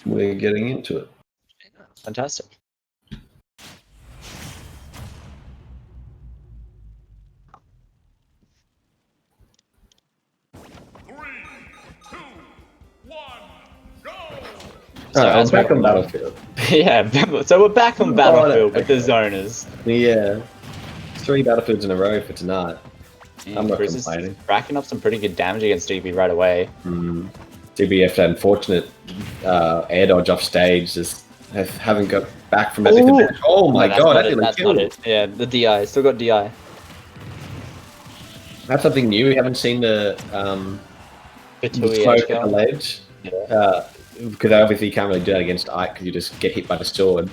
we're getting into it. Fantastic. Alright, I'm back on Battlefield. Yeah, so we're back on Battlefield with the zoners. Yeah. 3 Battlefields in a row for tonight. I'm not Chris is complaining. racking up some pretty good damage against Digby right away. Digby, after that unfortunate air dodge off stage, just haven't got back from it. Oh my god, that's not it. Yeah, the DI. Still got DI. That's something new. We haven't seen the smoke at the ledge. Yeah. Because obviously you can't really do that against Ike because you just get hit by the sword.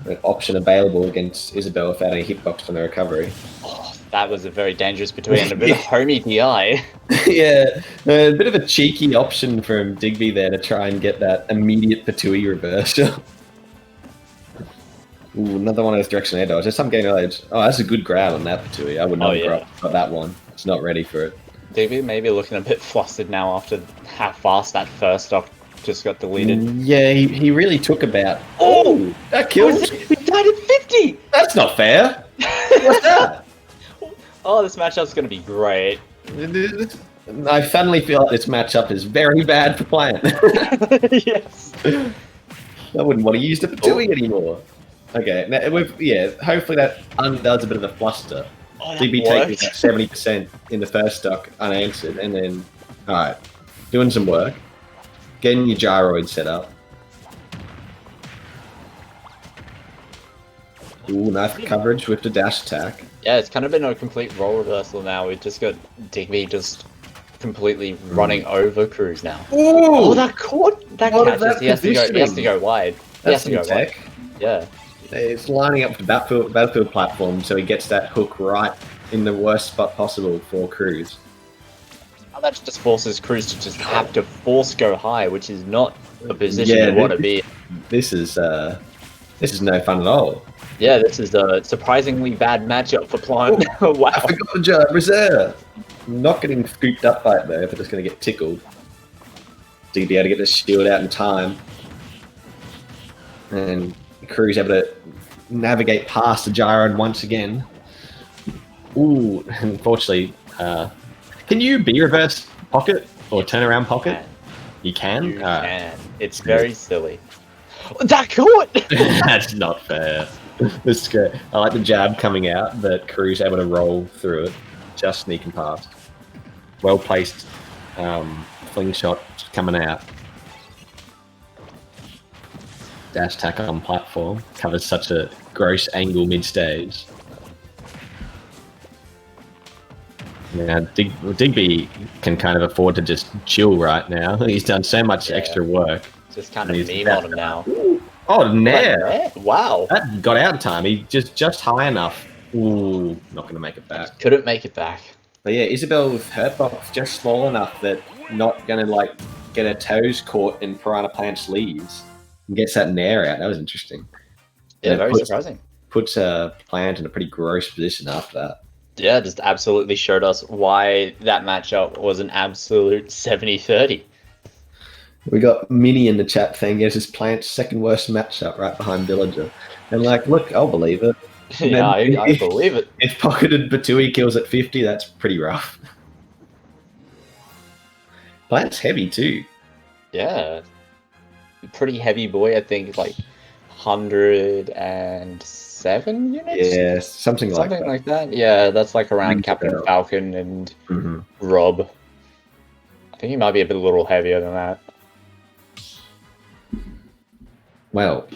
An option available against Isabelle without any hitbox on the recovery. Oh, that was a very dangerous between and a bit of homey DI. Yeah, a bit of a cheeky option from Digby there to try and get that immediate Patui reversal. Ooh, another one of those direction air dodges. There's some game edge. Oh, that's a good grab on that Patui. I would not have got that one. It's not ready for it. Digby maybe looking a bit flustered now after how fast that first stock just got deleted. Yeah, he really took about... Oh, that killed. We died at 50! That's not fair. What's that? Oh, this matchup's going to be great. I suddenly feel like this matchup is very bad for Plant. Yes. I wouldn't want to use the Patui anymore. Okay, now hopefully that undoes a bit of the fluster. DB taking 70% in the first stock unanswered, and then, alright, doing some work. Getting your gyroid set up. Ooh, nice coverage with the dash attack. Yeah, it's kind of been a complete role reversal now. We've just got Digby just completely running over Cruz now. Ooh! Oh, that catches. He has to go wide. That's some tech. Yeah. It's lining up the battlefield platform so he gets that hook right in the worst spot possible for Cruz. Oh, that just forces Cruz to just have to force go high, which is not a position you want to be in. This is no fun at all. Yeah, this is a surprisingly bad matchup for Plant. Wow. I forgot the job reserve. Not getting scooped up by it though, if they're just going to get tickled. Digby able to get the shield out in time. And Cruz able to navigate past the gyro once again. Ooh, unfortunately, can you B reverse pocket or turn around pocket? You can? You can. It's very silly. That caught! That's not fair. This is good. I like the jab coming out, but Cruz able to roll through it, just sneaking past. Well placed fling shot coming out. Dash attack on platform covers such a gross angle mid stage. Now Digby can kind of afford to just chill right now. He's done so much extra work. Just kind of meme on him now. Oh, Nair! Wow. That got out of time. He just high enough. Ooh, not going to make it back. Couldn't make it back. But yeah, Isabelle with her box just small enough that not going to like get her toes caught in Piranha Plant's sleeves. And gets that Nair out. That was interesting. Yeah, very surprising. Puts Plant in a pretty gross position after that. Yeah, just absolutely showed us why that matchup was an absolute 70-30. We got Minnie in the chat saying this is Plant's second worst matchup right behind Villager. And like, look, I'll believe it. Yeah, I believe it. If pocketed Batui kills at 50, that's pretty rough. Plant's heavy too. Yeah. Pretty heavy boy, I think like 107 units? Yeah, something like that. Yeah, that's like around Captain Falcon and Rob. I think he might be a little heavier than that. Well,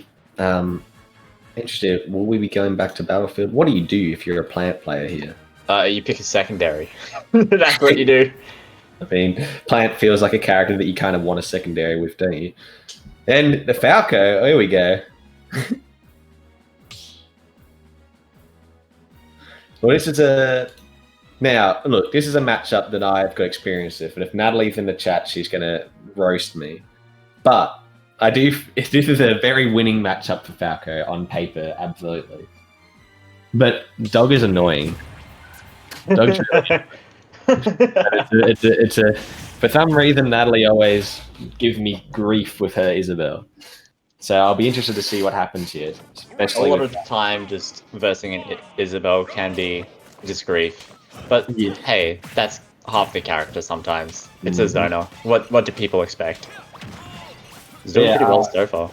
interested, will we be going back to Battlefield? What do you do if you're a Plant player here? You pick a secondary. That's what you do. I mean, Plant feels like a character that you kind of want a secondary with, don't you? And the Falco, here we go. Well, this is now, look, this is a matchup that I've got experience with, and if Natalie's in the chat, she's going to roast me. But this is a very winning matchup for Falco on paper, absolutely. But Dog is annoying. Dog's really, for some reason, Natalie always give me grief with her Isabelle. So I'll be interested to see what happens here. Especially a lot of the time, just versing an Isabelle can be just grief. But hey, that's half the character sometimes. It's a zoner. What do people expect? It's doing pretty well so far.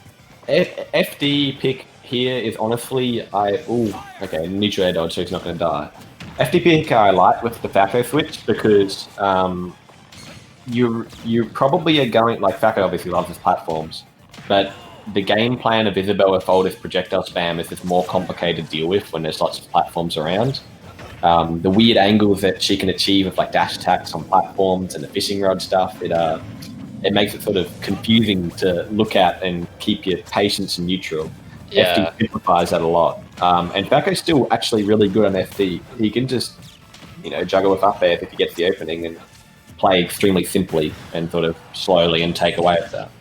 FD pick here is honestly okay, neutral air dodge, so he's not going to die. FD pick I like with the Falco switch because you probably are going, like, Falco obviously loves his platforms, but the game plan of Isabelle with all this projectile spam is just more complicated to deal with when there's lots of platforms around. The weird angles that she can achieve with like dash attacks on platforms and the fishing rod stuff, it makes it sort of confusing to look at and keep your patience in neutral. Yeah. FD simplifies that a lot. And Falco's still actually really good on FD. He can just, juggle with up air if he gets the opening and play extremely simply and sort of slowly and take away with that.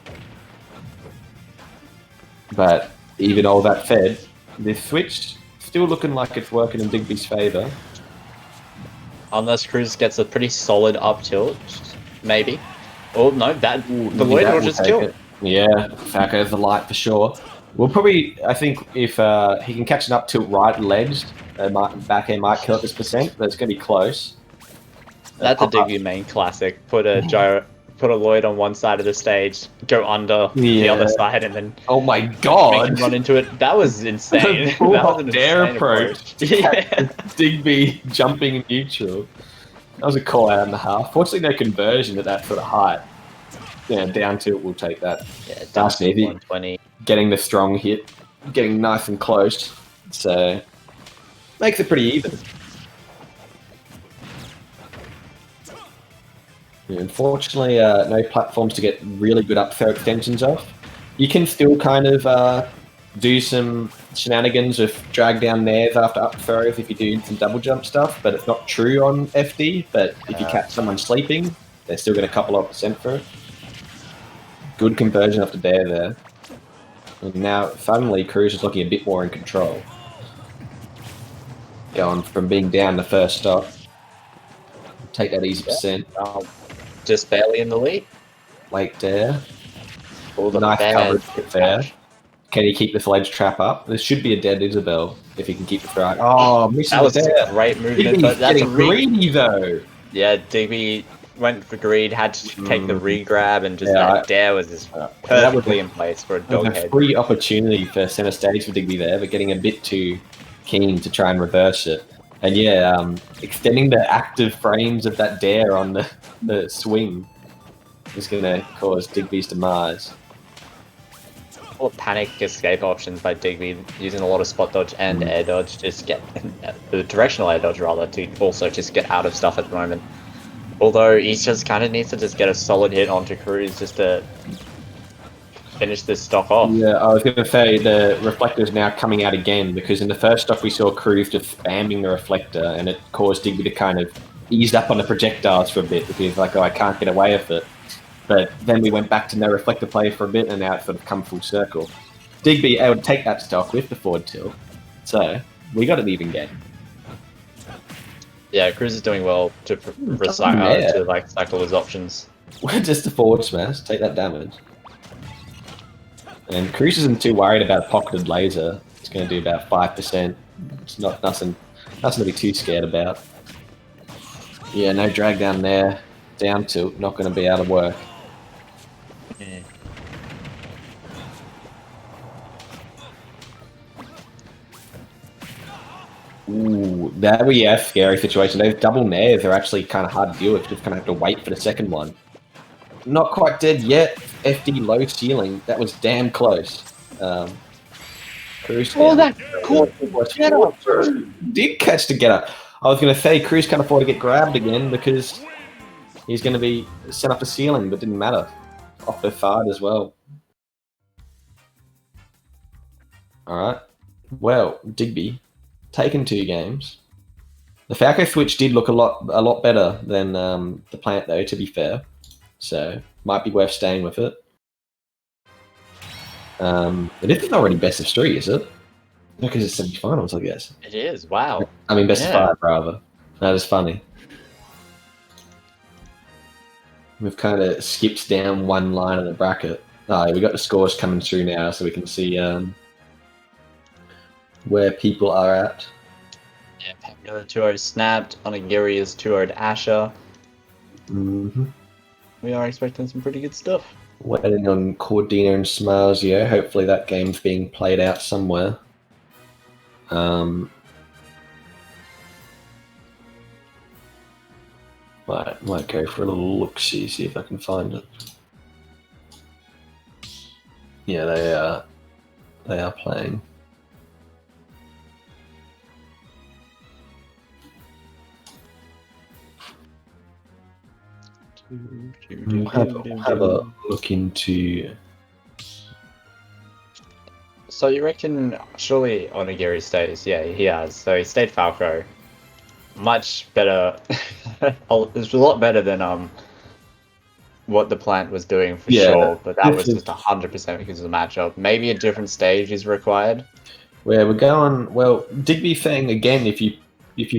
But even all that said, this switch still looking like it's working in Digby's favour. Unless Cruz gets a pretty solid up tilt, maybe. Oh no, the Lloyd will just kill. Yeah, Falco's the light for sure. We'll probably, I think, if he can catch an up tilt right ledge, back air might kill at this percent, but it's going to be close. That's a Digby main classic. Put a Lloyd on one side of the stage, go under the other side, and then oh my god, make him run into it. That was insane. That was an insane approach. Yeah. Digby jumping in neutral. That was a call out and a half. Fortunately, no conversion at that sort of height. Yeah, down tilt will take that. Yeah, down to 120. Getting the strong hit, getting nice and close. So makes it pretty even. Unfortunately, no platforms to get really good up throw extensions off. You can still kind of do some shenanigans with drag down nairs after up throws if you do some double jump stuff, but it's not true on FD. But if you catch someone sleeping, they're still going to couple of % for it. Good conversion after dare there. And now, suddenly, Cruz is looking a bit more in control. Going from being down the first stop. Take that easy %. Just barely in the lead. Late dare. All the nice coverage there. Can he keep this ledge trap up? This should be a dead Isabelle if he can keep the throw. Oh, missing that was a great movement. Digby's but that's getting greedy though. Yeah, Digby went for greed, had to take the re-grab, and just that dare was just perfectly in place for a dog head. A free opportunity for center stage for Digby there, but getting a bit too keen to try and reverse it. And yeah, extending the active frames of that dare on the swing is going to cause Digby's demise. All panic escape options by Digby, using a lot of spot dodge and air dodge, just get the directional air dodge rather, to also just get out of stuff at the moment. Although he just kind of needs to just get a solid hit onto Cruz just to finish this stock off. Yeah, I was going to say the reflector is now coming out again, because in the first stock we saw Cruz just spamming the reflector, and it caused Digby to kind of ease up on the projectiles for a bit, because he's like, oh, I can't get away with it. But then we went back to no reflector play for a bit, and now it's sort of come full circle. Digby able to take that stock with the forward tilt, so we got an even game. Yeah, Cruz is doing well to cycle his options. Just a forward smash, take that damage. And Cruz isn't too worried about a pocketed laser. It's going to do about 5%. It's not nothing to be too scared about. Yeah, no drag down there. Down tilt, not going to be able to work. Ooh, that would be a scary situation. Those double nairs are actually kind of hard to deal with. Just kind of have to wait for the second one. Not quite dead yet. FD low ceiling. That was damn close. Cruz. Oh, that cool get up. Did catch the get up. I was going to say Cruz can't afford to get grabbed again because he's going to be sent up the ceiling, but didn't matter. Off the side as well. All right. Well, Digby taken 2 games. The Falco switch did look a lot better than the plant, though, to be fair. So might be worth staying with it. This is already best of 3, is it? Because it's semi-finals, I guess. It is. Wow. I mean, best of 5, rather. That is funny. We've kind of skipped down one line of the bracket. We got the scores coming through now, so we can see where people are at. Yeah, Pamela 2-0 snapped. Onigiri is 2-0 Asher. Mm-hmm. We are expecting some pretty good stuff. Waiting on Cordina and Smazio. Hopefully that game's being played out somewhere. Might go for a little look-see, see if I can find it. Yeah, they are playing. We'll have a look into. So you reckon surely Onigiri stays? Yeah, he has. So he stayed Falco. Much better. It's a lot better than what the plant was doing for sure. But that was just 100% because of the matchup. Maybe a different stage is required. Where we're going. Well, Digby saying again, if you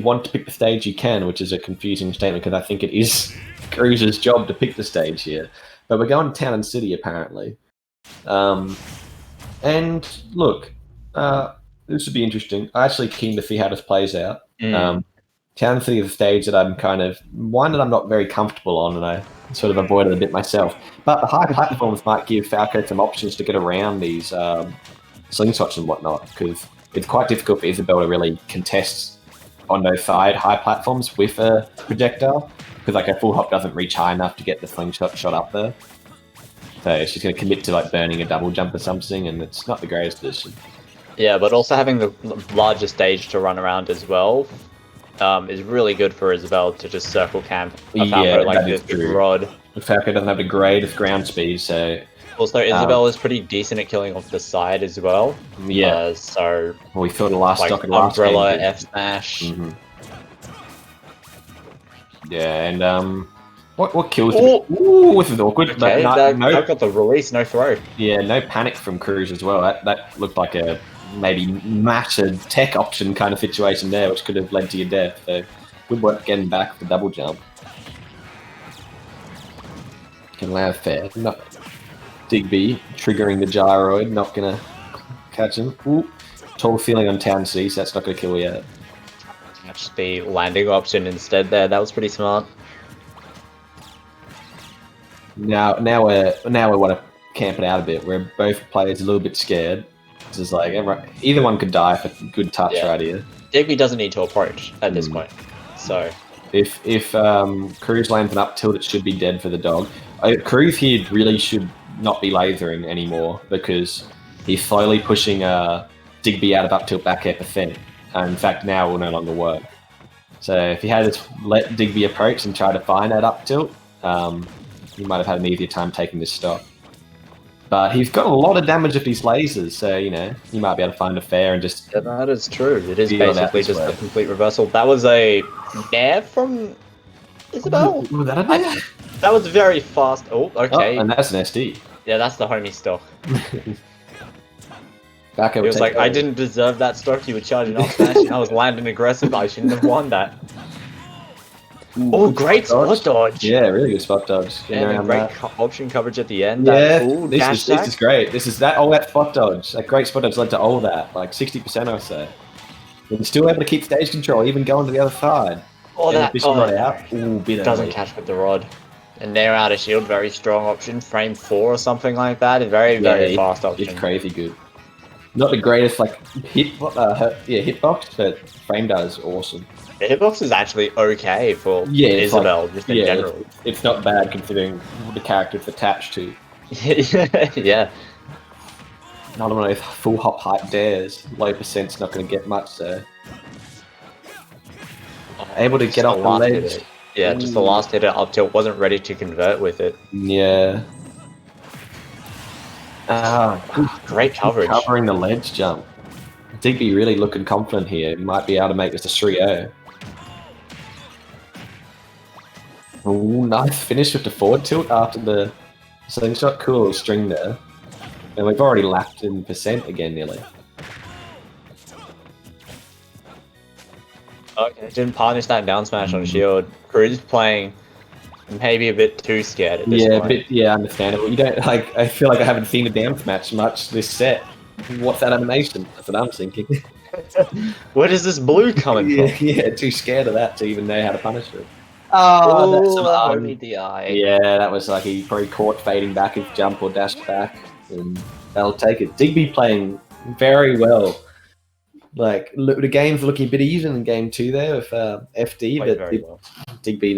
want to pick the stage, you can, which is a confusing statement because I think it is Cruz's job to pick the stage here. But we're going to Town and City apparently. And look, this would be interesting. I'm actually keen to see how this plays out. Town and City is a stage that I'm kind of one that I'm not very comfortable on, and I sort of avoided a bit myself. But the high platforms might give Falco some options to get around these slingshots and whatnot, because it's quite difficult for Isabelle to really contest on those side high platforms with a projectile, because like a full hop doesn't reach high enough to get the slingshot shot up there. So she's going to commit to like burning a double jump or something, and it's not the greatest position. Yeah, but also having the larger stage to run around as well is really good for Isabelle to just circle camp a Falco like this with Rod. Falco doesn't have the greatest ground speed, so... Also, Isabelle is pretty decent at killing off the side as well. Yeah. So... Well, we thought the last like stock of the last Umbrella, game, F-Smash... Mm-hmm. Yeah, and what kills him? Ooh, this is awkward. Okay, that got the release, no throw. Yeah, no panic from Cruz as well. That looked like a maybe massive tech option kind of situation there, which could have led to your death. So good work getting back the double jump. Can land fair. Not Digby triggering the gyroid, not gonna catch him. Ooh, tall ceiling on Town C, so that's not gonna kill yet. Catch the landing option instead there. That was pretty smart. Now we want to camp it out a bit. Where both players a little bit scared. This is like either one could die for good touch right here. Digby doesn't need to approach at this point. So if Cruz lands an up tilt, it should be dead for the dog. Cruz here really should not be lasering anymore because he's slowly pushing Digby out of up tilt back air percent. In fact, now it will no longer work. So if he had just let Digby approach and try to find that up tilt, he might have had an easier time taking this stock. But he's got a lot of damage with these lasers, so, you know, he might be able to find a fair and just... Yeah, that is true. It is basically just a complete reversal. That was a nair from Isabelle. Was that a nair? That was very fast. Oh, okay. Oh, and that's an SD. Yeah, that's the homie stock. He was like, I didn't deserve that stock. You were charging up smash, and I was landing aggressive. I shouldn't have won that. Oh, great spot dodge! Yeah, really good spot dodge. Yeah, great option coverage at the end. Yeah, this is great. This is all that spot dodge. That great spot dodge led to all that, like 60% or so. And still able to keep stage control, even going to the other side. Oh, that out. Ooh, doesn't catch with the rod. And nair out of shield, very strong option. Frame 4 or something like that. A very fast option. It's crazy good. Not the greatest like hitbox, but frame does awesome. The hitbox is actually okay for Isabelle, just in general. It's not bad considering the character it's attached to. Yeah. Not one of those full hop hype dares. Low percent's not going to get much there. Able to get off the ledge. Yeah, just the last hitter up tilt, wasn't ready to convert with it. Yeah. Great coverage. Covering the ledge jump. Digby really looking confident here. He might be able to make this a 3-0. Ooh, nice finish with the forward tilt after the slingshot. Cool string there. And we've already lapped in percent again nearly. Okay, didn't punish that down smash on shield. Cruz playing Maybe a bit too scared at this Yeah, point. understandable. You don't like. I feel like I haven't seen a dance match much this set. What's that animation? That's what I'm thinking. Where does this blue coming from? Too scared of that to even know how to punish it. Oh, that's Oh, the homie DI. yeah, that was like he probably caught fading back his jump or dashed back, and they'll take it. Digby playing very well. Like the game's looking a bit even in game 2 there with FD, Played but very well. Digby